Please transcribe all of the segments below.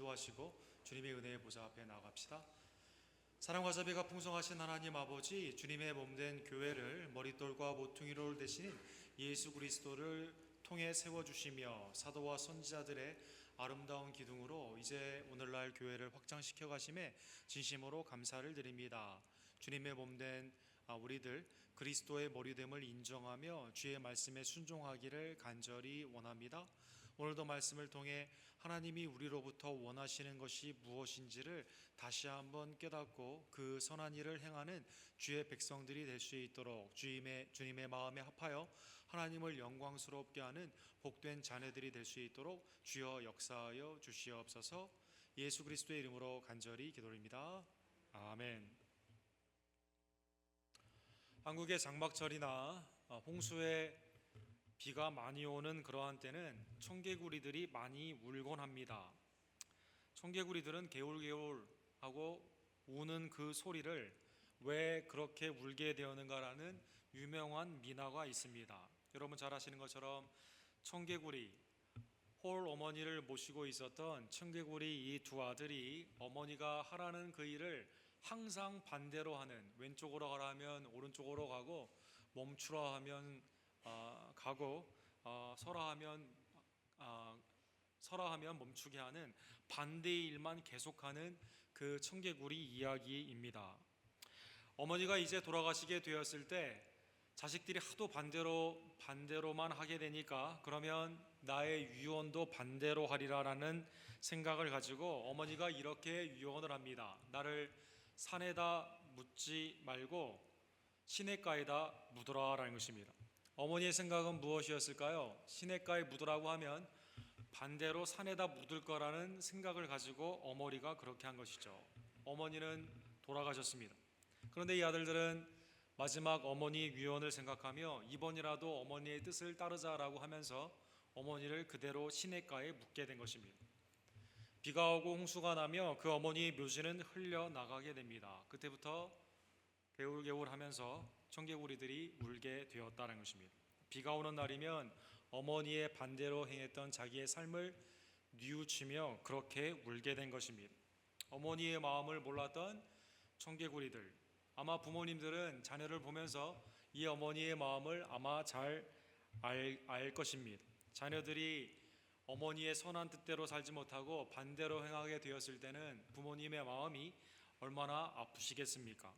인도하시고 주님의 은혜의 보좌 앞에 나아갑시다. 사랑과 자비가 풍성하신 하나님 아버지, 주님의 몸된 교회를 머릿돌과 모퉁이돌 대신 예수 그리스도를 통해 세워주시며 사도와 선지자들의 아름다운 기둥으로 이제 오늘날 교회를 확장시켜 가심에 진심으로 감사를 드립니다. 주님의 몸된 우리들 그리스도의 머리됨을 인정하며 주의 말씀에 순종하기를 간절히 원합니다. 오늘도 말씀을 통해 하나님이 우리로부터 원하시는 것이 무엇인지를 다시 한번 깨닫고 그 선한 일을 행하는 주의 백성들이 될 수 있도록 주님의 마음에 합하여 하나님을 영광스럽게 하는 복된 자녀들이 될 수 있도록 주여 역사하여 주시옵소서. 예수 그리스도의 이름으로 간절히 기도드립니다. 아멘. 한국의 장막철이나 홍수에 비가 많이 오는 그러한 때는 청개구리들이 많이 울곤 합니다. 청개구리들은 개울개울하고 우는 그 소리를 왜 그렇게 울게 되었는가라는 유명한 민화가 있습니다. 여러분 잘 아시는 것처럼 청개구리, 홀 어머니를 모시고 있었던 청개구리 이 두 아들이 어머니가 하라는 그 일을 항상 반대로 하는, 왼쪽으로 가라 하면 오른쪽으로 가고, 멈추라 하면 가고, 서라 하면 멈추게 하는 반대의 일만 계속하는 그 청개구리 이야기입니다. 어머니가 이제 돌아가시게 되었을 때 자식들이 하도 반대로만 하게 되니까 그러면 나의 유언도 반대로 하리라라는 생각을 가지고 어머니가 이렇게 유언을 합니다. 나를 산에다 묻지 말고 시냇가에다 묻어라라는 것입니다. 어머니의 생각은 무엇이었을까요? 시냇가에 묻으라고 하면 반대로 산에다 묻을 거라는 생각을 가지고 어머니가 그렇게 한 것이죠. 어머니는 돌아가셨습니다. 그런데 이 아들들은 마지막 어머니의 유언을 생각하며 이번이라도 어머니의 뜻을 따르자라고 하면서 어머니를 그대로 시냇가에 묻게 된 것입니다. 비가 오고 홍수가 나며 그 어머니의 묘지는 흘려나가게 됩니다. 그때부터 개울개울 하면서 청개구리들이 울게 되었다는 것입니다. 비가 오는 날이면 어머니의 반대로 행했던 자기의 삶을 뉘우치며 그렇게 울게 된 것입니다. 어머니의 마음을 몰랐던 청개구리들, 아마 부모님들은 자녀를 보면서 이 어머니의 마음을 아마 잘 알 것입니다. 자녀들이 어머니의 선한 뜻대로 살지 못하고 반대로 행하게 되었을 때는 부모님의 마음이 얼마나 아프시겠습니까?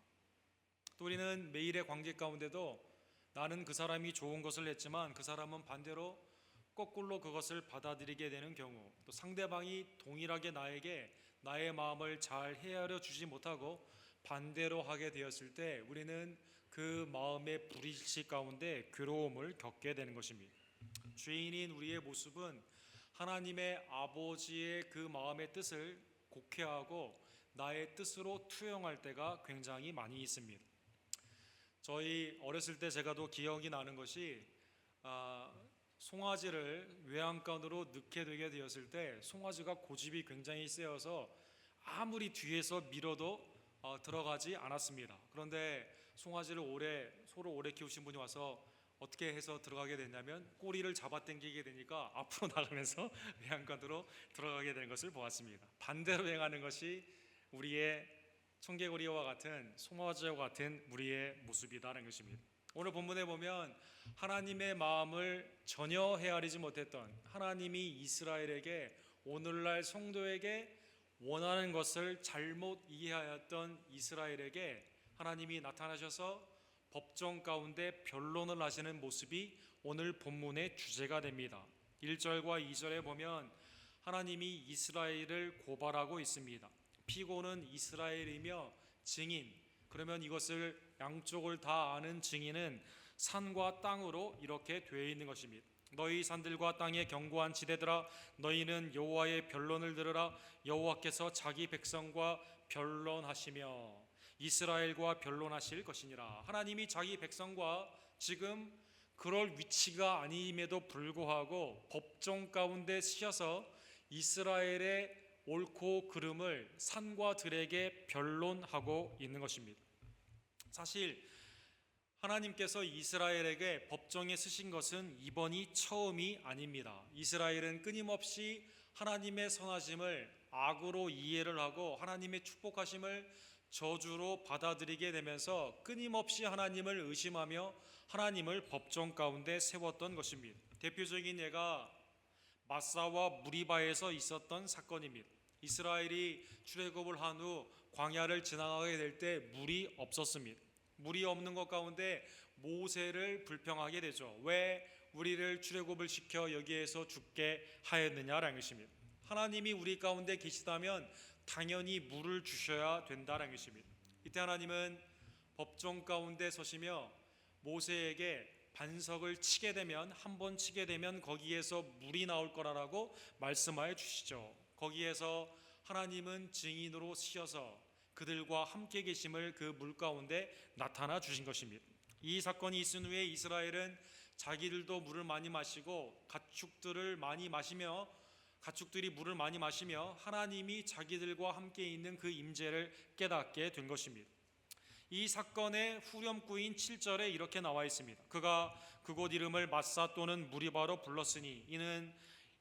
또 우리는 매일의 관계 가운데도 나는 그 사람이 좋은 것을 했지만 그 사람은 반대로 거꾸로 그것을 받아들이게 되는 경우, 또 상대방이 동일하게 나에게 나의 마음을 잘 헤아려 주지 못하고 반대로 하게 되었을 때 우리는 그 마음의 불일치 가운데 괴로움을 겪게 되는 것입니다. 죄인인 우리의 모습은 하나님의 아버지의 그 마음의 뜻을 곡해하고 나의 뜻으로 투영할 때가 굉장히 많이 있습니다. 저희 어렸을 때 제가 또 기억이 나는 것이 송아지를 외양간으로 넣게 되게 되었을 때 송아지가 고집이 굉장히 세어서 아무리 뒤에서 밀어도 들어가지 않았습니다. 그런데 송아지를 소를 오래 키우신 분이 와서 어떻게 해서 들어가게 됐냐면 꼬리를 잡아당기게 되니까 앞으로 나가면서 외양간으로 들어가게 되는 것을 보았습니다. 반대로 행하는 것이 우리의 청개구리와 같은 송아지와 같은 우리의 모습이다라는 것입니다. 오늘 본문에 보면 하나님의 마음을 전혀 헤아리지 못했던 하나님이 이스라엘에게, 오늘날 성도에게 원하는 것을 잘못 이해하였던 이스라엘에게 하나님이 나타나셔서 법정 가운데 변론을 하시는 모습이 오늘 본문의 주제가 됩니다. 1절과 2절에 보면 하나님이 이스라엘을 고발하고 있습니다. 피고는 이스라엘이며 증인, 그러면 이것을 양쪽을 다 아는 증인은 산과 땅으로 이렇게 되어 있는 것입니다. 너희 산들과 땅의 견고한 지대들아, 너희는 여호와의 변론을 들으라. 여호와께서 자기 백성과 변론하시며 이스라엘과 변론하실 것이니라. 하나님이 자기 백성과 지금 그럴 위치가 아님에도 불구하고 법정 가운데 서셔서 이스라엘의 옳고 그름을 산과 들에게 변론하고 있는 것입니다. 사실 하나님께서 이스라엘에게 법정에 서신 것은 이번이 처음이 아닙니다. 이스라엘은 끊임없이 하나님의 선하심을 악으로 이해를 하고 하나님의 축복하심을 저주로 받아들이게 되면서 끊임없이 하나님을 의심하며 하나님을 법정 가운데 세웠던 것입니다. 대표적인 예가 마사와 무리바에서 있었던 사건입니다. 이스라엘이 출애굽을 한 후 광야를 지나가게 될 때 물이 없었습니다. 물이 없는 것 가운데 모세를 불평하게 되죠. 왜 우리를 출애굽을 시켜 여기에서 죽게 하였느냐라는 것입니다. 하나님이 우리 가운데 계시다면 당연히 물을 주셔야 된다는 것입니다. 이때 하나님은 법정 가운데 서시며 모세에게 반석을 치게 되면, 한 번 치게 되면 거기에서 물이 나올 거라고 말씀하여 주시죠. 거기에서 하나님은 증인으로 쓰셔서 그들과 함께 계심을 그 물 가운데 나타나 주신 것입니다. 이 사건이 있은 후에 이스라엘은 자기들도 물을 많이 마시고 가축들이 물을 많이 마시며 하나님이 자기들과 함께 있는 그 임재를 깨닫게 된 것입니다. 이 사건의 후렴구인 7절에 이렇게 나와 있습니다. 그가 그곳 이름을 마사 또는 무리바로 불렀으니 이는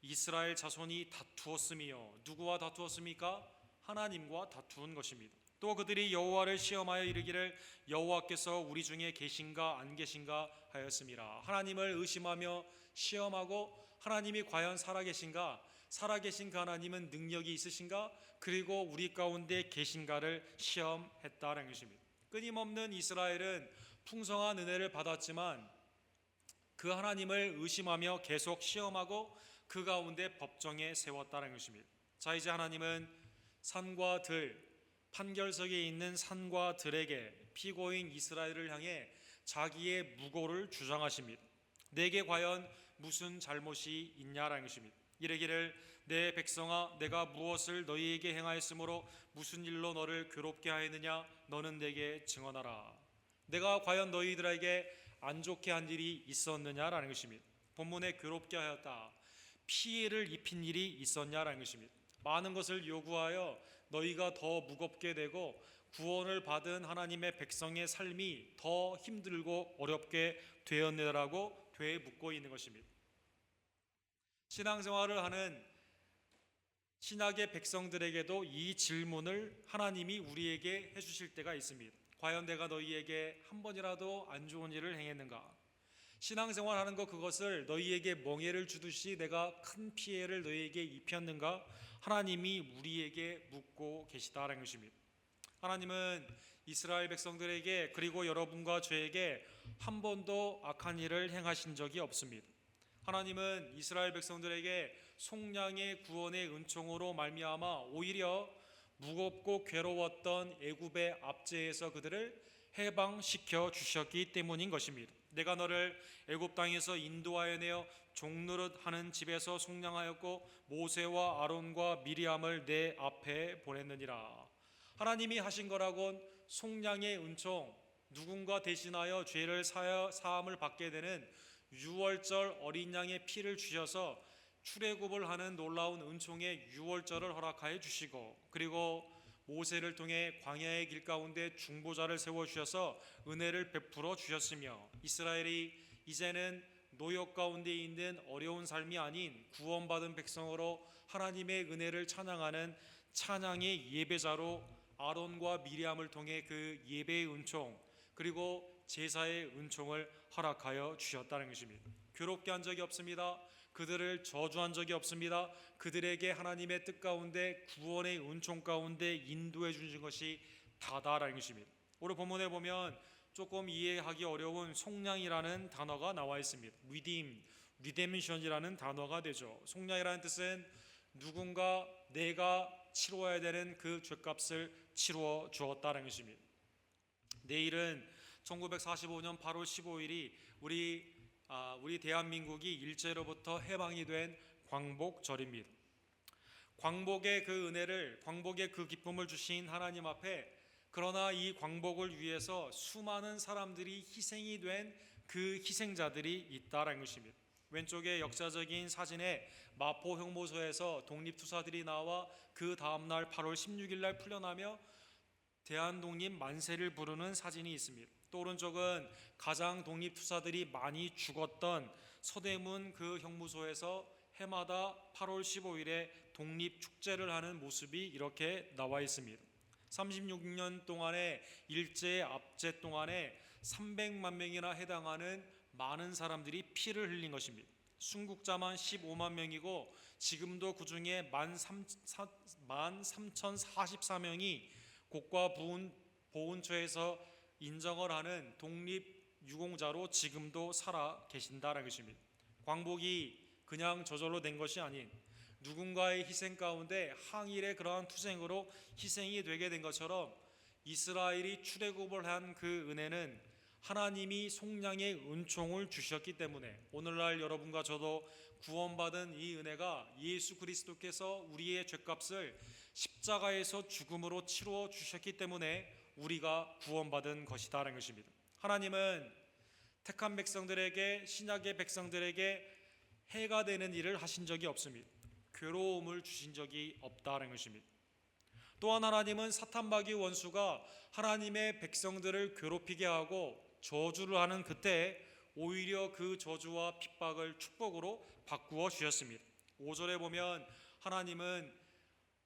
이스라엘 자손이 다투었음이요. 누구와 다투었습니까? 하나님과 다투은 것입니다. 또 그들이 여호와를 시험하여 이르기를 여호와께서 우리 중에 계신가 안 계신가 하였음이라. 하나님을 의심하며 시험하고 하나님이 과연 살아계신가, 살아계신 그 하나님은 능력이 있으신가, 그리고 우리 가운데 계신가를 시험했다는 것입니다. 끊임없는 이스라엘은 풍성한 은혜를 받았지만 그 하나님을 의심하며 계속 시험하고 그 가운데 법정에 세웠다는 것입니다. 자, 이제 하나님은 산과 들, 판결석에 있는 산과 들에게 피고인 이스라엘을 향해 자기의 무고를 주장하십니다. 내게 과연 무슨 잘못이 있냐라는 것입니다. 이르기를 내 백성아, 내가 무엇을 너희에게 행하였으므로 무슨 일로 너를 괴롭게 하였느냐, 너는 내게 증언하라. 내가 과연 너희들에게 안 좋게 한 일이 있었느냐라는 것입니다. 본문에 괴롭게 하였다, 피해를 입힌 일이 있었냐라는 것입니다. 많은 것을 요구하여 너희가 더 무겁게 되고 구원을 받은 하나님의 백성의 삶이 더 힘들고 어렵게 되었느라고 되묻고 있는 것입니다. 신앙생활을 하는 신약의 백성들에게도 이 질문을 하나님이 우리에게 해주실 때가 있습니다. 과연 내가 너희에게 한 번이라도 안 좋은 일을 행했는가? 신앙생활하는 것, 그것을 너희에게 멍해를 주듯이 내가 큰 피해를 너희에게 입혔는가? 하나님이 우리에게 묻고 계시다라는 것입니다. 하나님은 이스라엘 백성들에게, 그리고 여러분과 저에게 한 번도 악한 일을 행하신 적이 없습니다. 하나님은 이스라엘 백성들에게 속량의 구원의 은총으로 말미암아 오히려 무겁고 괴로웠던 애굽의 압제에서 그들을 해방시켜 주셨기 때문인 것입니다. 내가 너를 애굽 땅에서 인도하여 내어 종노릇 하는 집에서 속량하였고 모세와 아론과 미리암을 내 앞에 보냈느니라. 하나님이 하신 거라곤 속량의 은총, 누군가 대신하여 죄를 사함을 받게 되는 유월절 어린 양의 피를 주셔서 출애굽을 하는 놀라운 은총의 유월절을 허락하여 주시고, 그리고 모세를 통해 광야의 길 가운데 중보자를 세워주셔서 은혜를 베풀어 주셨으며, 이스라엘이 이제는 노역 가운데 있는 어려운 삶이 아닌 구원받은 백성으로 하나님의 은혜를 찬양하는 찬양의 예배자로 아론과 미리암을 통해 그 예배의 은총, 그리고 제사의 은총을 허락하여 주셨다는 것입니다. 괴롭게 한 적이 없습니다. 그들을 저주한 적이 없습니다. 그들에게 하나님의 뜻 가운데 구원의 은총 가운데 인도해 주신 것이 다다라는 것입니다. 오늘 본문에 보면 조금 이해하기 어려운 속량이라는 단어가 나와 있습니다. 리뎀션이라는 단어가 되죠. 속량이라는 뜻은 누군가 내가 치루어야 되는 그 죄값을 치루어 주었다는 것입니다. 내일은 1945년 8월 15일이 우리 대한민국이 일제로부터 해방이 된 광복절입니다. 광복의 그 은혜를, 광복의 그 기쁨을 주신 하나님 앞에, 그러나 이 광복을 위해서 수많은 사람들이 희생이 된 그 희생자들이 있다라는 것입니다. 왼쪽에 역사적인 사진에 마포 형무소에서 독립투사들이 나와 그 다음날 8월 16일 날 풀려나며 대한독립 만세를 부르는 사진이 있습니다. 또 오른쪽은 가장 독립투사들이 많이 죽었던 서대문 그 형무소에서 해마다 8월 15일에 독립 축제를 하는 모습이 이렇게 나와 있습니다. 36년 동안의 일제 압제 동안에 300만 명이나 해당하는 많은 사람들이 피를 흘린 것입니다. 순국자만 15만 명이고 지금도 그 중에 13,044명이 국가 보훈처에서 인정을 하는 독립 유공자로 지금도 살아 계신다는 것입니다. 광복이 그냥 저절로 된 것이 아닌 누군가의 희생 가운데 항일의 그러한 투쟁으로 희생이 되게 된 것처럼 이스라엘이 출애굽을 한 그 은혜는 하나님이 속량의 은총을 주셨기 때문에 오늘날 여러분과 저도 구원받은 이 은혜가 예수 그리스도께서 우리의 죄값을 십자가에서 죽음으로 치루어 주셨기 때문에 우리가 구원받은 것이다라는 것입니다. 하나님은 택한 백성들에게, 신약의 백성들에게 해가 되는 일을 하신 적이 없습니다. 괴로움을 주신 적이 없다는 것입니다. 또한 하나님은 사탄마귀 원수가 하나님의 백성들을 괴롭히게 하고 저주를 하는 그때 오히려 그 저주와 핍박을 축복으로 바꾸어 주셨습니다. 5절에 보면 하나님은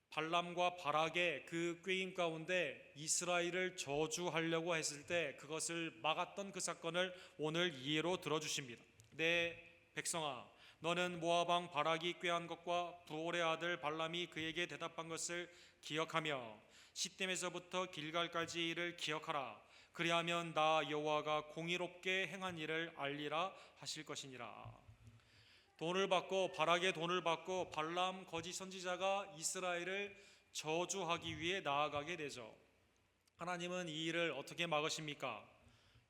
발람과 바락의 그 꾀임 가운데 이스라엘을 저주하려고 했을 때 그것을 막았던 그 사건을 오늘 이해로 들어주십니다. 내 백성아, 너는 모압 왕 바락이 꾀한 것과 부올의 아들 발람이 그에게 대답한 것을 기억하며 시댐에서부터 길갈까지의 일을 기억하라. 그리하면 나 여호와가 공의롭게 행한 일을 알리라 하실 것이니라. 바락의 돈을 받고 발람 거짓 선지자가 이스라엘을 저주하기 위해 나아가게 되죠. 하나님은 이 일을 어떻게 막으십니까?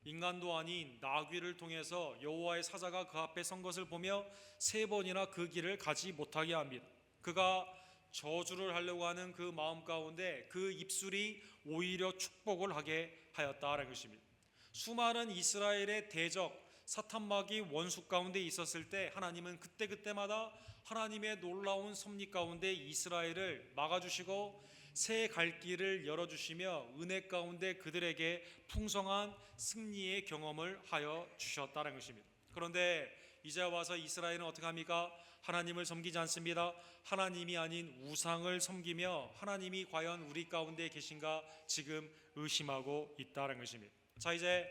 인간도 아닌 나귀를 통해서 여호와의 사자가 그 앞에 선 것을 보며 3번이나 그 길을 가지 못하게 합니다. 그가 저주를 하려고 하는 그 마음 가운데 그 입술이 오히려 축복을 하게 하였다라는 것입니다. 수많은 이스라엘의 대적 사탄마귀 원수 가운데 있었을 때 하나님은 그때마다 하나님의 놀라운 섭리 가운데 이스라엘을 막아주시고 새 갈 길을 열어주시며 은혜 가운데 그들에게 풍성한 승리의 경험을 하여 주셨다는 것입니다. 그런데 이제 와서 이스라엘은 어떻게 합니까? 하나님을 섬기지 않습니다. 하나님이 아닌 우상을 섬기며 하나님이 과연 우리 가운데 계신가 지금 의심하고 있다는 것입니다. 자, 이제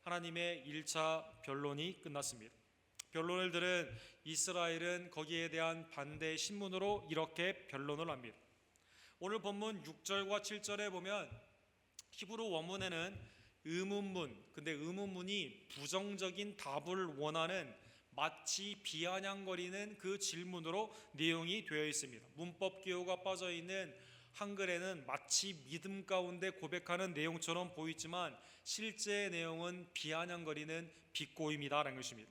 하나님의 1차 변론이 끝났습니다. 변론을 들은 이스라엘은 거기에 대한 반대 신문으로 이렇게 변론을 합니다. 오늘 본문 6절과 7절에 보면 히브리 원문에는 의문문, 근데 의문문이 부정적인 답을 원하는 마치 비아냥거리는 그 질문으로 내용이 되어 있습니다. 문법 기호가 빠져 있는 한글에는 마치 믿음 가운데 고백하는 내용처럼 보이지만 실제 내용은 비아냥거리는 비꼬임이다라는 것입니다.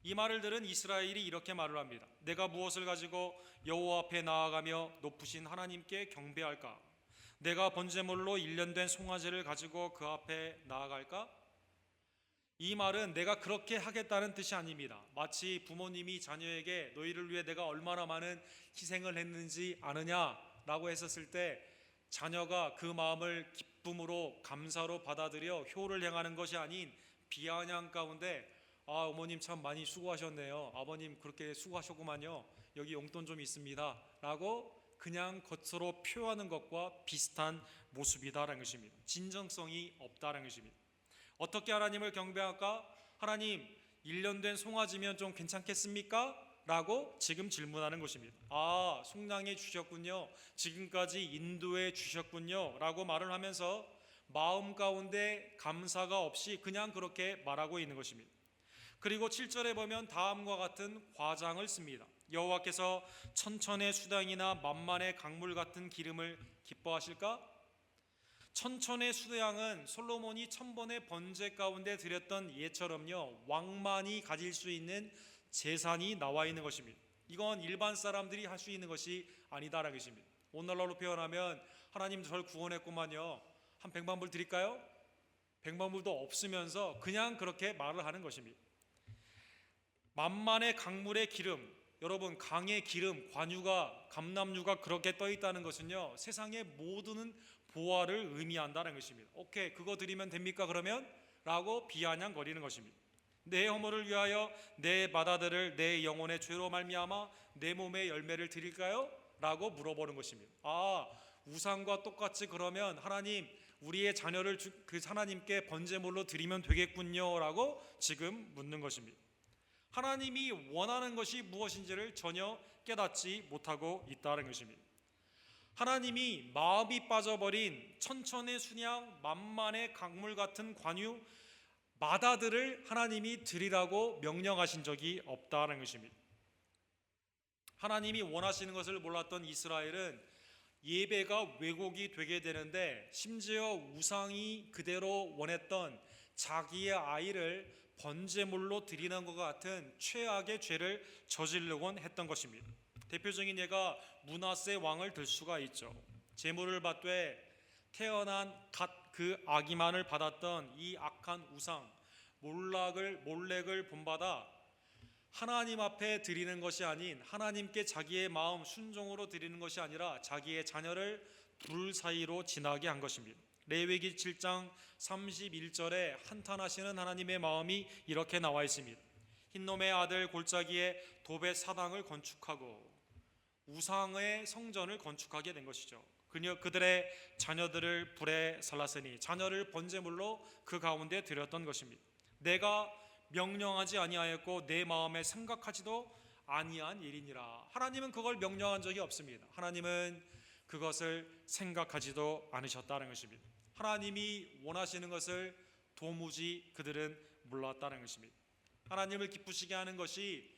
이 말을 들은 이스라엘이 이렇게 말을 합니다. 내가 무엇을 가지고 여호와 앞에 나아가며 높으신 하나님께 경배할까? 내가 번제물로 1년 된 송아지를 가지고 그 앞에 나아갈까? 이 말은 내가 그렇게 하겠다는 뜻이 아닙니다. 마치 부모님이 자녀에게 너희를 위해 내가 얼마나 많은 희생을 했는지 아느냐라고 했었을 때 자녀가 그 마음을 기쁨으로 감사로 받아들여 효를 행하는 것이 아닌 비아냥 가운데 어머님 참 많이 수고하셨네요. 아버님 그렇게 수고하셨구만요. 여기 용돈 좀 있습니다. 라고 그냥 겉으로 표하는 것과 비슷한 모습이다라는 것입니다. 진정성이 없다라는 것입니다. 어떻게 하나님을 경배할까? 하나님 1년 된 송아지면 좀 괜찮겠습니까? 라고 지금 질문하는 것입니다. 속량해 주셨군요. 지금까지 인도해 주셨군요. 라고 말을 하면서 마음 가운데 감사가 없이 그냥 그렇게 말하고 있는 것입니다. 그리고 7절에 보면 다음과 같은 과장을 씁니다. 여호와께서 천천의 수당이나 만만의 강물 같은 기름을 기뻐하실까? 천천의 수양은 솔로몬이 1000번의 번제 가운데 드렸던 예처럼요 왕만이 가질 수 있는 재산이 나와 있는 것입니다. 이건 일반 사람들이 할 수 있는 것이 아니다라는 것입니다. 오늘날로 표현하면 하나님 저를 구원했구만요. 한 100만 불 드릴까요? 100만 불도 없으면서 그냥 그렇게 말을 하는 것입니다. 만만의 강물의 기름, 여러분 강의 기름, 관유가 감람유가 그렇게 떠 있다는 것은요 세상의 모든 보화를 의미한다는 것입니다. 오케이 그거 드리면 됩니까 그러면? 라고 비아냥거리는 것입니다. 내 허물을 위하여 내 맏아들을 내 영혼의 죄로 말미암아 내 몸의 열매를 드릴까요? 라고 물어보는 것입니다. 우상과 똑같이 그러면 하나님, 우리의 자녀를 그 하나님께 번제물로 드리면 되겠군요 라고 지금 묻는 것입니다. 하나님이 원하는 것이 무엇인지를 전혀 깨닫지 못하고 있다는 것입니다. 하나님이 마음이 빠져버린 천천의 순양, 만만의 강물 같은 관유 마다들을 하나님이 드리라고 명령하신 적이 없다는 것입니다. 하나님이 원하시는 것을 몰랐던 이스라엘은 예배가 왜곡이 되게 되는데, 심지어 우상이 그대로 원했던 자기의 아이를 번제물로 드리는 것 같은 최악의 죄를 저지르곤 했던 것입니다. 대표적인 예가 므낫세 왕을 들 수가 있죠. 제물을 받되 태어난 갓 그 아기만을 받았던 이 악한 우상 몰렉을 본받아 하나님 앞에 드리는 것이 아닌, 하나님께 자기의 마음 순종으로 드리는 것이 아니라 자기의 자녀를 불 사이로 지나게 한 것입니다. 레위기 7장 31절에 한탄하시는 하나님의 마음이 이렇게 나와 있습니다. 흰놈의 아들 골짜기에 도벳 사당을 건축하고 우상의 성전을 건축하게 된 것이죠. 그들의 자녀들을 불에 살랐으니 자녀를 번제물로 그 가운데 드렸던 것입니다. 내가 명령하지 아니하였고 내 마음에 생각하지도 아니한 일이니라. 하나님은 그걸 명령한 적이 없습니다. 하나님은 그것을 생각하지도 않으셨다는 것입니다. 하나님이 원하시는 것을 도무지 그들은 몰랐다는 것입니다. 하나님을 기쁘시게 하는 것이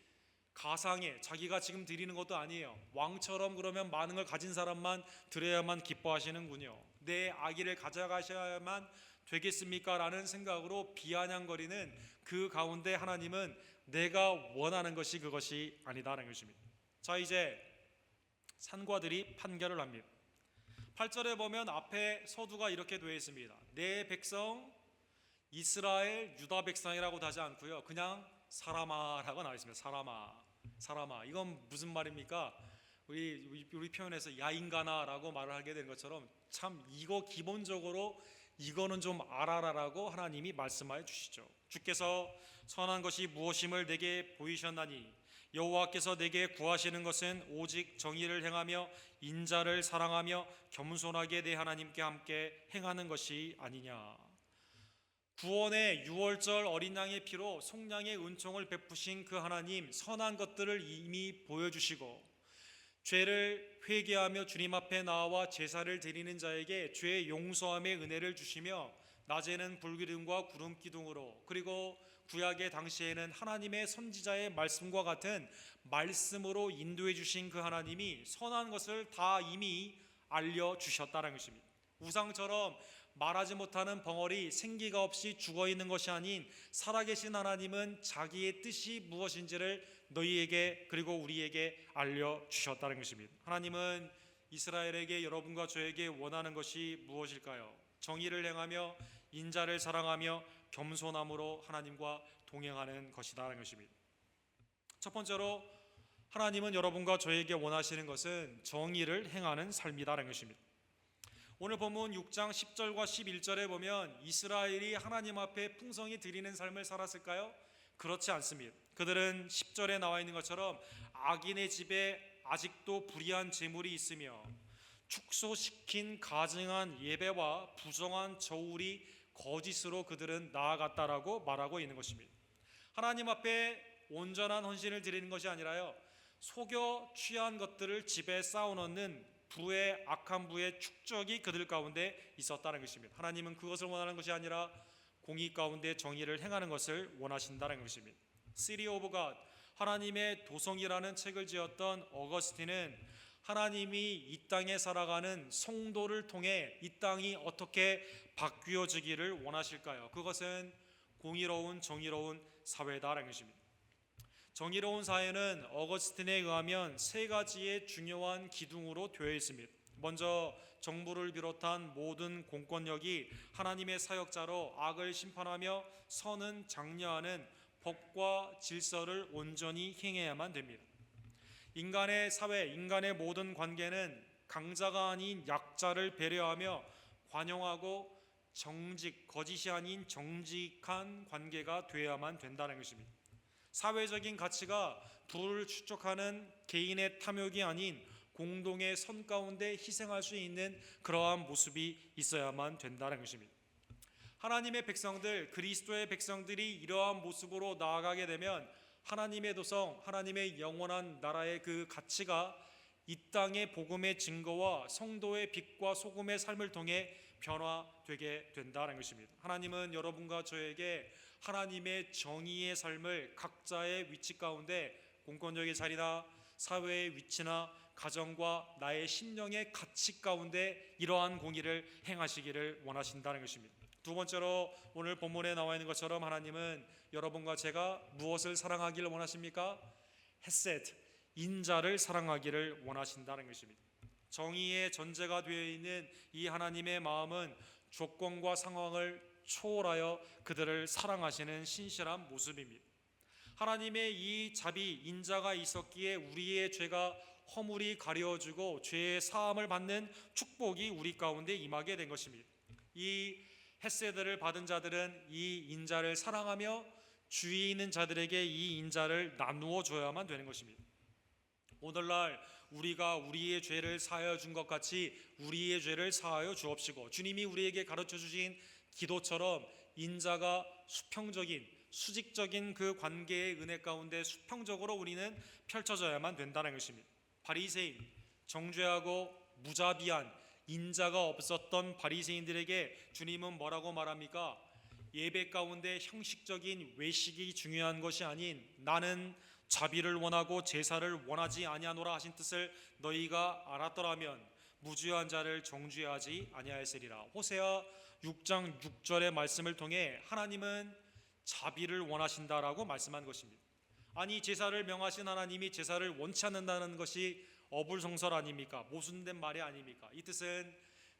가상에 자기가 지금 드리는 것도 아니에요. 왕처럼 그러면 많은 걸 가진 사람만 드려야만 기뻐하시는군요. 내 아기를 가져가셔야만 되겠습니까? 라는 생각으로 비아냥거리는 그 가운데 하나님은 내가 원하는 것이 그것이 아니다라는 것입니다. 자, 이제 산과들이 판결을 합니다. 8절에 보면 앞에 서두가 이렇게 되어 있습니다. 내 백성 이스라엘 유다 백성이라고 하지 않고요, 그냥 사람아라고 나와 있습니다. 사람아. 이건 무슨 말입니까? 우리 표현에서 야 인간아라고 말을 하게 된 것처럼, 참 이거 기본적으로 이거는 좀 알아라라고 하나님이 말씀하여 주시죠. 주께서 선한 것이 무엇임을 내게 보이셨나니 여호와께서 내게 구하시는 것은 오직 정의를 행하며 인자를 사랑하며 겸손하게 내 하나님께 함께 행하는 것이 아니냐. 구원의 유월절 어린 양의 피로 속량의 은총을 베푸신 그 하나님, 선한 것들을 이미 보여주시고 죄를 회개하며 주님 앞에 나와 제사를 드리는 자에게 죄의 용서함의 은혜를 주시며 낮에는 불기둥과 구름 기둥으로, 그리고 구약의 당시에는 하나님의 선지자의 말씀과 같은 말씀으로 인도해 주신 그 하나님이 선한 것을 다 이미 알려주셨다는 것입니다. 우상처럼 말하지 못하는 벙어리 생기가 없이 죽어있는 것이 아닌 살아계신 하나님은 자기의 뜻이 무엇인지를 너희에게 그리고 우리에게 알려주셨다는 것입니다. 하나님은 이스라엘에게, 여러분과 저에게 원하는 것이 무엇일까요? 정의를 행하며 인자를 사랑하며 겸손함으로 하나님과 동행하는 것이다라는 것입니다. 첫 번째로 하나님은 여러분과 저에게 원하시는 것은 정의를 행하는 삶이다라는 것입니다. 오늘 본문 6장 10절과 11절에 보면 이스라엘이 하나님 앞에 풍성히 드리는 삶을 살았을까요? 그렇지 않습니다. 그들은 10절에 나와 있는 것처럼 악인의 집에 아직도 불의한 재물이 있으며 축소시킨 가증한 예배와 부정한 저울이 거짓으로 그들은 나아갔다라고 말하고 있는 것입니다. 하나님 앞에 온전한 헌신을 드리는 것이 아니라요, 속여 취한 것들을 집에 쌓아놓는 악한 부의 축적이 그들 가운데 있었다는 것입니다. 하나님은 그것을 원하는 것이 아니라 공의 가운데 정의를 행하는 것을 원하신다는 것입니다. City of God, 하나님의 도성이라는 책을 지었던 어거스틴은 하나님이 이 땅에 살아가는 성도를 통해 이 땅이 어떻게 바뀌어지기를 원하실까요? 그것은 공의로운 정의로운 사회다라는 것입니다. 정의로운 사회는 어거스틴에 의하면 세 가지의 중요한 기둥으로 되어 있습니다. 먼저 정부를 비롯한 모든 공권력이 하나님의 사역자로 악을 심판하며 선은 장려하는 법과 질서를 온전히 행해야만 됩니다. 인간의 사회, 인간의 모든 관계는 강자가 아닌 약자를 배려하며 관용하고 거짓이 아닌 정직한 관계가 되어야만 된다는 것입니다. 사회적인 가치가 부를 축적하는 개인의 탐욕이 아닌 공동의 선 가운데 희생할 수 있는 그러한 모습이 있어야만 된다는 것입니다. 하나님의 백성들, 그리스도의 백성들이 이러한 모습으로 나아가게 되면 하나님의 도성, 하나님의 영원한 나라의 그 가치가 이 땅의 복음의 증거와 성도의 빛과 소금의 삶을 통해 변화되게 된다는 것입니다. 하나님은 여러분과 저에게 하나님의 정의의 삶을 각자의 위치 가운데 공권력의 자리나 사회의 위치나 가정과 나의 심령의 가치 가운데 이러한 공의를 행하시기를 원하신다는 것입니다. 두 번째로 오늘 본문에 나와 있는 것처럼 하나님은 여러분과 제가 무엇을 사랑하기를 원하십니까? 헤세드, 인자를 사랑하기를 원하신다는 것입니다. 정의의 전제가 되어 있는 이 하나님의 마음은 조건과 상황을 초월하여 그들을 사랑하시는 신실한 모습입니다. 하나님의 이 자비, 인자가 있었기에 우리의 죄가 허물이 가려지고 죄의 사함을 받는 축복이 우리 가운데 임하게 된 것입니다. 이 헤세드를 받은 자들은 이 인자를 사랑하며 주위에 있는 자들에게 이 인자를 나누어 줘야만 되는 것입니다. 오늘날 우리가 우리의 죄를 사하여 준 것 같이 우리의 죄를 사하여 주옵시고, 주님이 우리에게 가르쳐 주신 기도처럼 인자가 수평적인 수직적인 그 관계의 은혜 가운데 수평적으로 우리는 펼쳐져야만 된다는 것입니다. 바리새인, 정죄하고 무자비한 인자가 없었던 바리새인들에게 주님은 뭐라고 말합니까? 예배 가운데 형식적인 외식이 중요한 것이 아닌 나는 자비를 원하고 제사를 원하지 아니하노라 하신 뜻을 너희가 알았더라면 무죄한 자를 정죄하지 아니하였으리라. 호세아 6장 6절의 말씀을 통해 하나님은 자비를 원하신다라고 말씀한 것입니다. 아니, 제사를 명하신 하나님이 제사를 원치 않는다는 것이 어불성설 아닙니까? 모순된 말이 아닙니까? 이 뜻은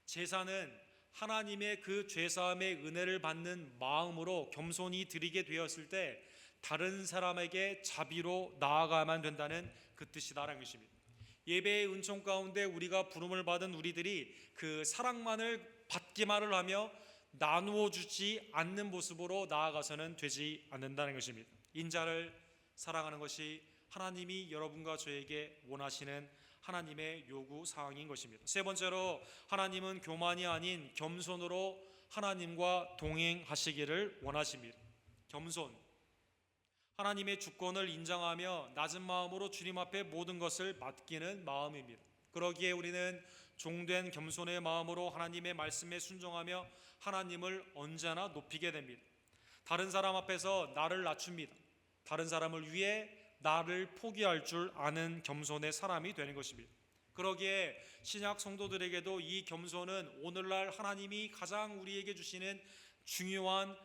제사는 하나님의 그 죄사함의 은혜를 받는 마음으로 겸손히 드리게 되었을 때 다른 사람에게 자비로 나아가야만 된다는 그 뜻이다라는 것입니다. 예배의 은총 가운데 우리가 부름을 받은 우리들이 그 사랑만을 받기만을 하며 나누어 주지 않는 모습으로 나아가서는 되지 않는다는 것입니다. 인자를 사랑하는 것이 하나님이 여러분과 저에게 원하시는 하나님의 요구 사항인 것입니다. 세 번째로 하나님은 교만이 아닌 겸손으로 하나님과 동행하시기를 원하십니다. 겸손, 하나님의 주권을 인정하며 낮은 마음으로 주님 앞에 모든 것을 맡기는 마음입니다. 그러기에 우리는 종된 겸손의 마음으로 하나님의 말씀에 순종하며 하나님을 언제나 높이게 됩니다. 다른 사람 앞에서 나를 낮춥니다. 다른 사람을 위해 나를 포기할 줄 아는 겸손의 사람이 되는 것입니다. 그러기에 신약 성도들에게도 이 겸손은 오늘날 하나님이 가장 우리에게 주시는 중요한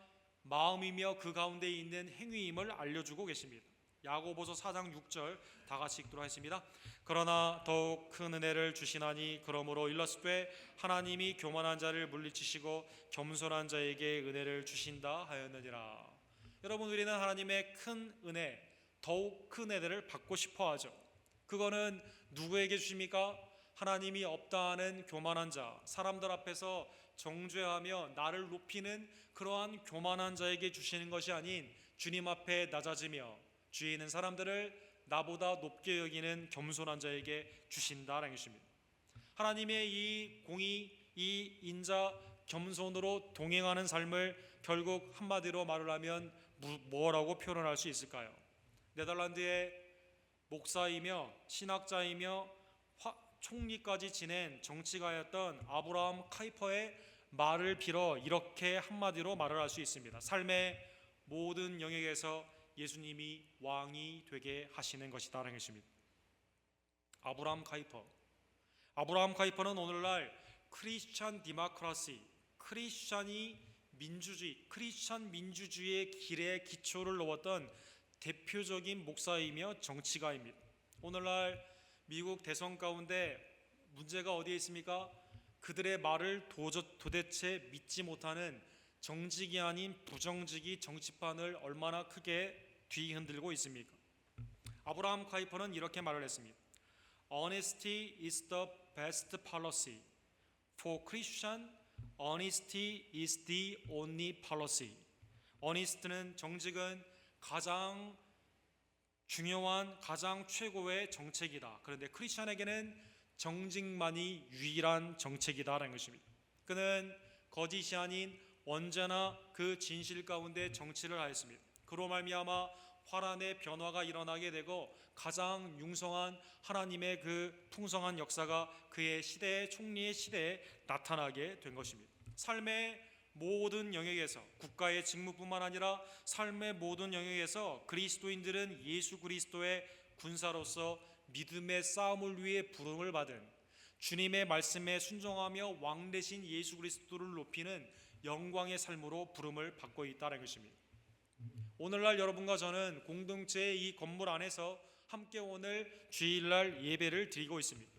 마음이며 그 가운데 있는 행위임을 알려주고 계십니다. 야고보서 4장 6절 다 같이 읽도록 하겠습니다. 그러나 더욱 큰 은혜를 주시나니 그러므로 일렀으되 하나님이 교만한 자를 물리치시고 겸손한 자에게 은혜를 주신다 하였느니라. 여러분, 우리는 하나님의 큰 은혜, 더욱 큰 은혜를 받고 싶어 하죠. 그거는 누구에게 주십니까? 하나님이 없다 하는 교만한 자, 사람들 앞에서 정죄하며 나를 높이는 그러한 교만한 자에게 주시는 것이 아닌 주님 앞에 낮아지며 주위에 있는 사람들을 나보다 높게 여기는 겸손한 자에게 주신다라는 것입니다. 하나님의 이 공의, 이 인자, 겸손으로 동행하는 삶을 결국 한마디로 말을 하면 뭐라고 표현할 수 있을까요? 네덜란드의 목사이며 신학자이며 총리까지 지낸 정치가였던 아브라함 카이퍼의 말을 빌어 이렇게 한마디로 말을 할 수 있습니다. 삶의 모든 영역에서 예수님이 왕이 되게 하시는 것이다라는 것입니다. 아브라함 카이퍼는 오늘날 크리스찬 디모크라시, 크리스찬 민주주의의 길에 기초를 놓았던 대표적인 목사이며 정치가입니다. 오늘날 미국 대선 가운데 문제가 어디에 있습니까? 그들의 말을 도대체 믿지 못하는 정직이 아닌 부정직이 정치판을 얼마나 크게 뒤흔들고 있습니까? 아브라함 카이퍼는 이렇게 말을 했습니다. Honesty is the best policy. For Christian, honesty is the only policy. honest는 정직은 가장 중요한 가장 최고의 정책이다. 그런데 크리스천에게는 정직만이 유일한 정책이다라는 것입니다. 그는 거짓이 아닌 언제나 그 진실 가운데 정치를 하였습니다. 그로 말미암아 화란의 변화가 일어나게 되고 가장 융성한 하나님의 그 풍성한 역사가 그의 시대의 총리의 시대에 나타나게 된 것입니다. 삶의 모든 영역에서, 국가의 직무뿐만 아니라 삶의 모든 영역에서 그리스도인들은 예수 그리스도의 군사로서 믿음의 싸움을 위해 부름을 받은, 주님의 말씀에 순종하며 왕 대신 예수 그리스도를 높이는 영광의 삶으로 부름을 받고 있다는 것입니다. 오늘날 여러분과 저는 공동체의 이 건물 안에서 함께 오늘 주일날 예배를 드리고 있습니다.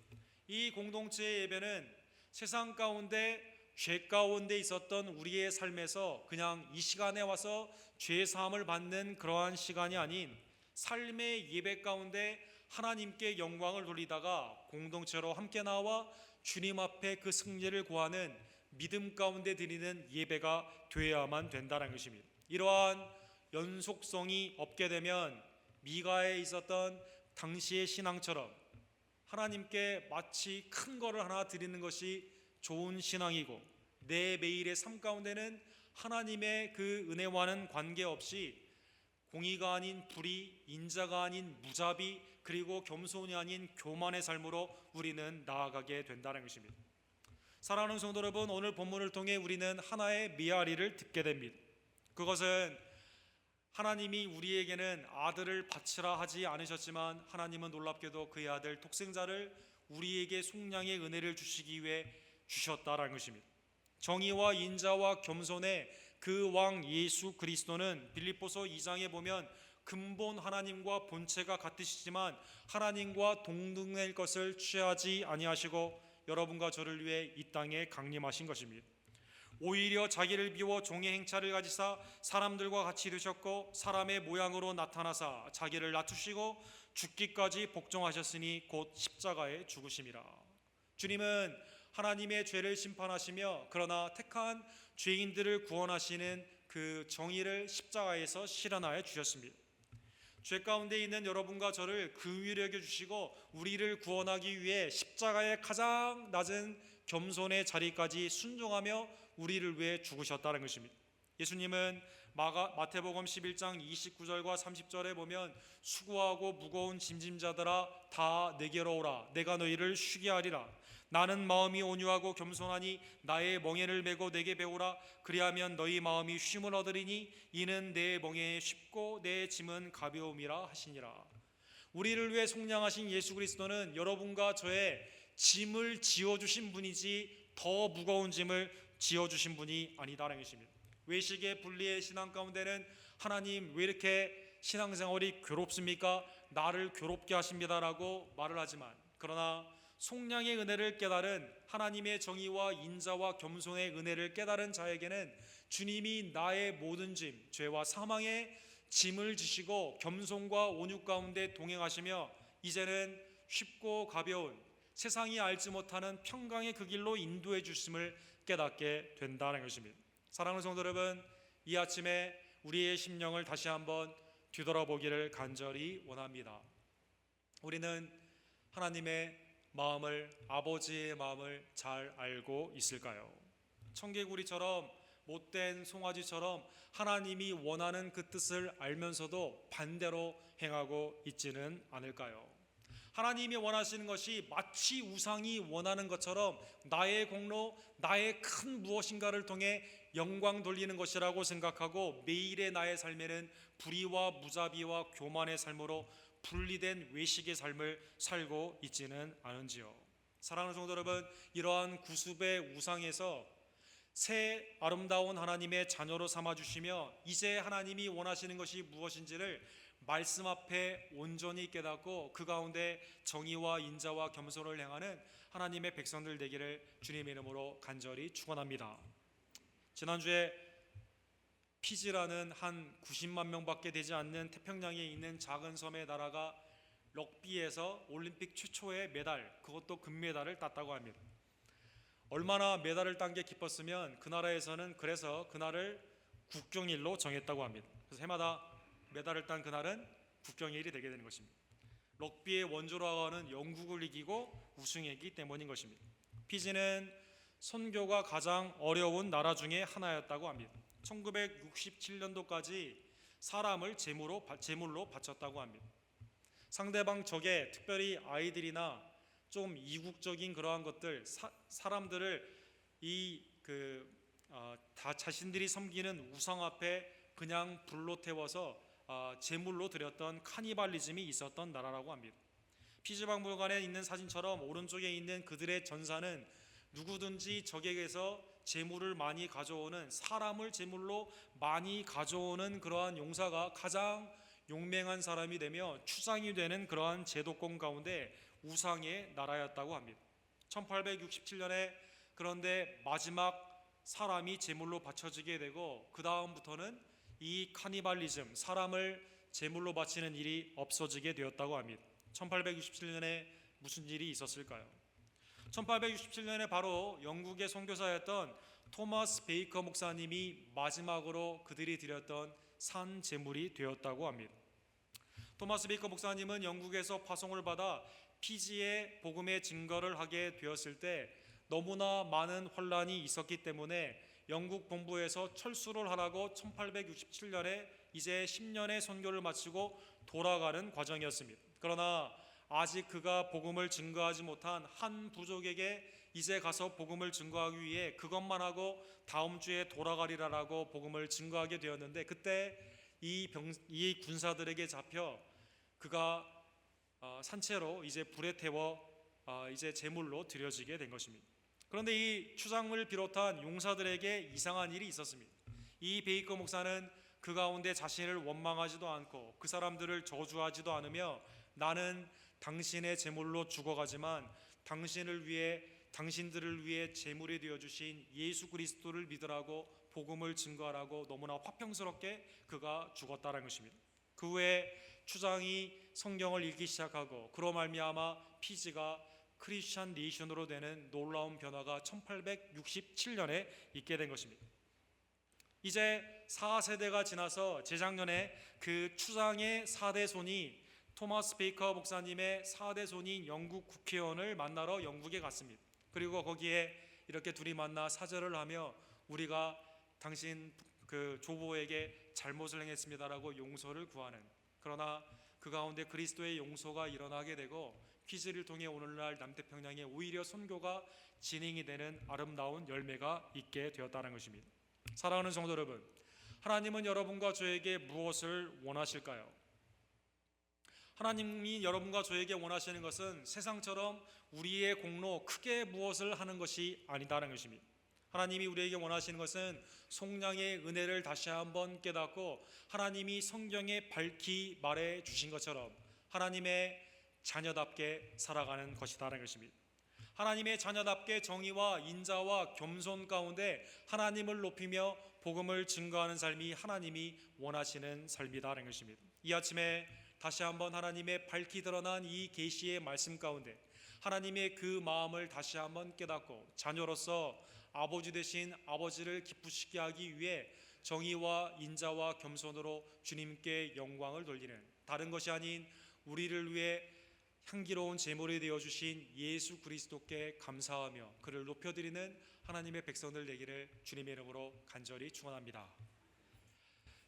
이 공동체의 예배는 세상 가운데 죄 가운데 있었던 우리의 삶에서 그냥 이 시간에 와서 죄 사함을 받는 그러한 시간이 아닌, 삶의 예배 가운데 하나님께 영광을 돌리다가 공동체로 함께 나와 주님 앞에 그 승리를 구하는 믿음 가운데 드리는 예배가 되어야만 된다는 것입니다. 이러한 연속성이 없게 되면 미가에 있었던 당시의 신앙처럼 하나님께 마치 큰 거를 하나 드리는 것이 좋은 신앙이고, 내 매일의 삶 가운데는 하나님의 그 은혜와는 관계없이 공의가 아닌 불의, 인자가 아닌 무자비, 그리고 겸손이 아닌 교만의 삶으로 우리는 나아가게 된다는 것입니다. 사랑하는 성도 여러분, 오늘 본문을 통해 우리는 하나의 메아리를 듣게 됩니다. 그것은 하나님이 우리에게는 아들을 바치라 하지 않으셨지만 하나님은 놀랍게도 그의 아들 독생자를 우리에게 속량의 은혜를 주시기 위해 주셨다라는 것입니다. 정의와 인자와 겸손의 그 왕 예수 그리스도는 빌립보서 2장에 보면 근본 하나님과 본체가 같으시지만 하나님과 동등할 것을 취하지 아니하시고 여러분과 저를 위해 이 땅에 강림하신 것입니다. 오히려 자기를 비워 종의 행차를 가지사 사람들과 같이 되셨고 사람의 모양으로 나타나사 자기를 낮추시고 죽기까지 복종하셨으니 곧 십자가에 죽으심이라. 주님은 하나님의 죄를 심판하시며 그러나 택한 죄인들을 구원하시는 그 정의를 십자가에서 실현하여 주셨습니다. 죄 가운데 있는 여러분과 저를 그 위로 여겨주시고 우리를 구원하기 위해 십자가의 가장 낮은 겸손의 자리까지 순종하며 우리를 위해 죽으셨다는 것입니다. 예수님은 마태복음 11장 29절과 30절에 보면 수고하고 무거운 짐진 자들아 다 내게로 오라, 내가 너희를 쉬게 하리라. 나는 마음이 온유하고 겸손하니 나의 멍에를 메고 내게 배우라. 그리하면 너희 마음이 쉼을 얻으리니 이는 내 멍에 쉽고 내 짐은 가벼움이라 하시니라. 우리를 위해 속량하신 예수 그리스도는 여러분과 저의 짐을 지어주신 분이지 더 무거운 짐을 지어주신 분이 아니다라는 것입니다. 외식의 분리의 신앙 가운데는 하나님 왜 이렇게 신앙생활이 괴롭습니까? 나를 괴롭게 하십니다라고 말을 하지만, 그러나 속량의 은혜를 깨달은, 하나님의 정의와 인자와 겸손의 은혜를 깨달은 자에게는 주님이 나의 모든 짐, 죄와 사망의 짐을 지시고 겸손과 온유 가운데 동행하시며 이제는 쉽고 가벼운 세상이 알지 못하는 평강의 그 길로 인도해 주심을 깨닫게 된다는 것입니다. 사랑하는 성도 여러분, 이 아침에 우리의 심령을 다시 한번 뒤돌아보기를 간절히 원합니다. 우리는 하나님의 마음을, 아버지의 마음을 잘 알고 있을까요? 청개구리처럼, 못된 송아지처럼 하나님이 원하는 그 뜻을 알면서도 반대로 행하고 있지는 않을까요? 하나님이 원하시는 것이 마치 우상이 원하는 것처럼 나의 공로, 나의 큰 무엇인가를 통해 영광 돌리는 것이라고 생각하고 매일의 나의 삶에는 불의와 무자비와 교만의 삶으로 분리된 외식의 삶을 살고 있지는 않은지요. 사랑하는 성도 여러분, 이러한 구습의 우상에서 새 아름다운 하나님의 자녀로 삼아주시며 이제 하나님이 원하시는 것이 무엇인지를 말씀 앞에 온전히 깨닫고 그 가운데 정의와 인자와 겸손을 행하는 하나님의 백성들 되기를 주님의 이름으로 간절히 축원합니다. 지난주에 피지라는 한 90만 명밖에 되지 않는 태평양에 있는 작은 섬의 나라가 럭비에서 올림픽 최초의 메달, 그것도 금메달을 땄다고 합니다. 얼마나 메달을 딴 게 기뻤으면 그 나라에서는 그래서 그날을 국경일로 정했다고 합니다. 그래서 해마다 메달을 딴 그날은 국경일이 되게 되는 것입니다. 럭비의 원조라고 하는 영국을 이기고 우승했기 때문인 것입니다. 피지는 선교가 가장 어려운 나라 중에 하나였다고 합니다. 1967년도까지 사람을 제물로 바쳤다고 합니다. 상대방 적에 특별히 아이들이나 좀 이국적인 그러한 것들, 사람들을 다 자신들이 섬기는 우상 앞에 그냥 불로 태워서 제물로 드렸던 카니발리즘이 있었던 나라라고 합니다. 피지 박물관에 있는 사진처럼 오른쪽에 있는 그들의 전사는 누구든지 적에게서 제물을 많이 가져오는, 사람을 제물로 많이 가져오는 그러한 용사가 가장 용맹한 사람이 되며 추장이 되는 그러한 제도권 가운데 우상의 나라였다고 합니다. 1867년에 그런데 마지막 사람이 제물로 바쳐지게 되고 그 다음부터는 이 카니발리즘, 사람을 제물로 바치는 일이 없어지게 되었다고 합니다. 1867년에 무슨 일이 있었을까요? 1867년에 바로 영국의 선교사였던 토마스 베이커 목사님이 마지막으로 그들이 드렸던 산 제물이 되었다고 합니다. 토마스 베이커 목사님은 영국에서 파송을 받아 피지에 복음의 증거를 하게 되었을 때 너무나 많은 혼란이 있었기 때문에 영국 본부에서 철수를 하라고 1867년에 이제 10년의 선교를 마치고 돌아가는 과정이었습니다. 그러나 아직 그가 복음을 증거하지 못한 한 부족에게 이제 가서 복음을 증거하기 위해 그것만 하고 다음 주에 돌아가리라라고 복음을 증거하게 되었는데, 그때 이 군사들에게 잡혀 그가 산채로 이제 불에 태워 이제 제물로 드려지게 된 것입니다. 그런데 이 추장을 비롯한 용사들에게 이상한 일이 있었습니다. 이 베이커 목사는 그 가운데 자신을 원망하지도 않고 그 사람들을 저주하지도 않으며, 나는 당신의 제물로 죽어가지만 당신들을 위해 제물이 되어주신 예수 그리스도를 믿으라고 복음을 증거하라고 너무나 화평스럽게 그가 죽었다는 것입니다. 그 후에 추장이 성경을 읽기 시작하고 그로 말미암아 피지가 크리스천 네이션으로 되는 놀라운 변화가 1867년에 있게 된 것입니다. 이제 4세대가 지나서 재작년에 그 추장의 4대 손이 토마스 베이커 목사님의 4대 손인 영국 국회의원을 만나러 영국에 갔습니다. 그리고 거기에 이렇게 둘이 만나 사절을 하며 우리가 당신 그 조보에게 잘못을 행했습니다라고 용서를 구하는, 그러나 그 가운데 그리스도의 용서가 일어나게 되고 피지를 통해 오늘날 남태평양에 오히려 선교가 진행이 되는 아름다운 열매가 있게 되었다는 것입니다. 사랑하는 성도 여러분, 하나님은 여러분과 저에게 무엇을 원하실까요? 하나님이 여러분과 저에게 원하시는 것은 세상처럼 우리의 공로 크게 무엇을 하는 것이 아니다라는 것입니다. 하나님이 우리에게 원하시는 것은 속량의 은혜를 다시 한번 깨닫고 하나님이 성경에 밝히 말해 주신 것처럼 하나님의 자녀답게 살아가는 것이다라는 것입니다. 하나님의 자녀답게 정의와 인자와 겸손 가운데 하나님을 높이며 복음을 증거하는 삶이 하나님이 원하시는 삶이다라는 것입니다. 이 아침에 다시 한번 하나님의 밝히 드러난 이 계시의 말씀 가운데 하나님의 그 마음을 다시 한번 깨닫고 자녀로서 아버지 되신 아버지를 기쁘시게 하기 위해 정의와 인자와 겸손으로 주님께 영광을 돌리는, 다른 것이 아닌 우리를 위해 향기로운 제물이 되어주신 예수 그리스도께 감사하며 그를 높여드리는 하나님의 백성들 되기를 주님의 이름으로 간절히 축원합니다.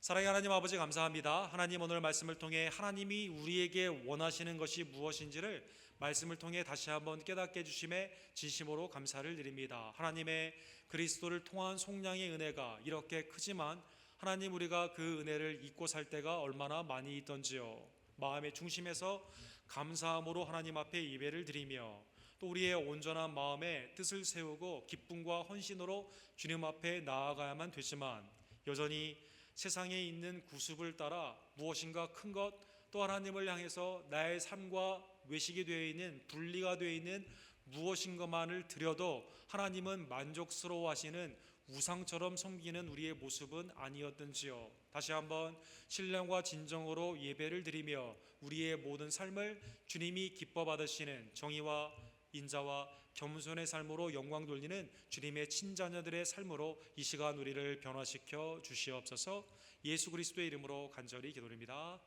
사랑의 하나님 아버지, 감사합니다. 하나님, 오늘 말씀을 통해 하나님이 우리에게 원하시는 것이 무엇인지를 말씀을 통해 다시 한번 깨닫게 해주심에 진심으로 감사를 드립니다. 하나님의 그리스도를 통한 속량의 은혜가 이렇게 크지만 하나님, 우리가 그 은혜를 잊고 살 때가 얼마나 많이 있던지요. 마음의 중심에서 감사함으로 하나님 앞에 예배를 드리며 또 우리의 온전한 마음에 뜻을 세우고 기쁨과 헌신으로 주님 앞에 나아가야만 되지만 여전히 세상에 있는 구습을 따라 무엇인가 큰 것, 또 하나님을 향해서 나의 삶과 외식이 되어 있는, 분리가 되어 있는 무엇인가만을 드려도 하나님은 만족스러워하시는 우상처럼 섬기는 우리의 모습은 아니었던지요. 다시 한번 신령과 진정으로 예배를 드리며 우리의 모든 삶을 주님이 기뻐 받으시는 정의와 인자와 겸손의 삶으로 영광 돌리는 주님의 친자녀들의 삶으로 이 시간 우리를 변화시켜 주시옵소서. 예수 그리스도의 이름으로 간절히 기도드립니다.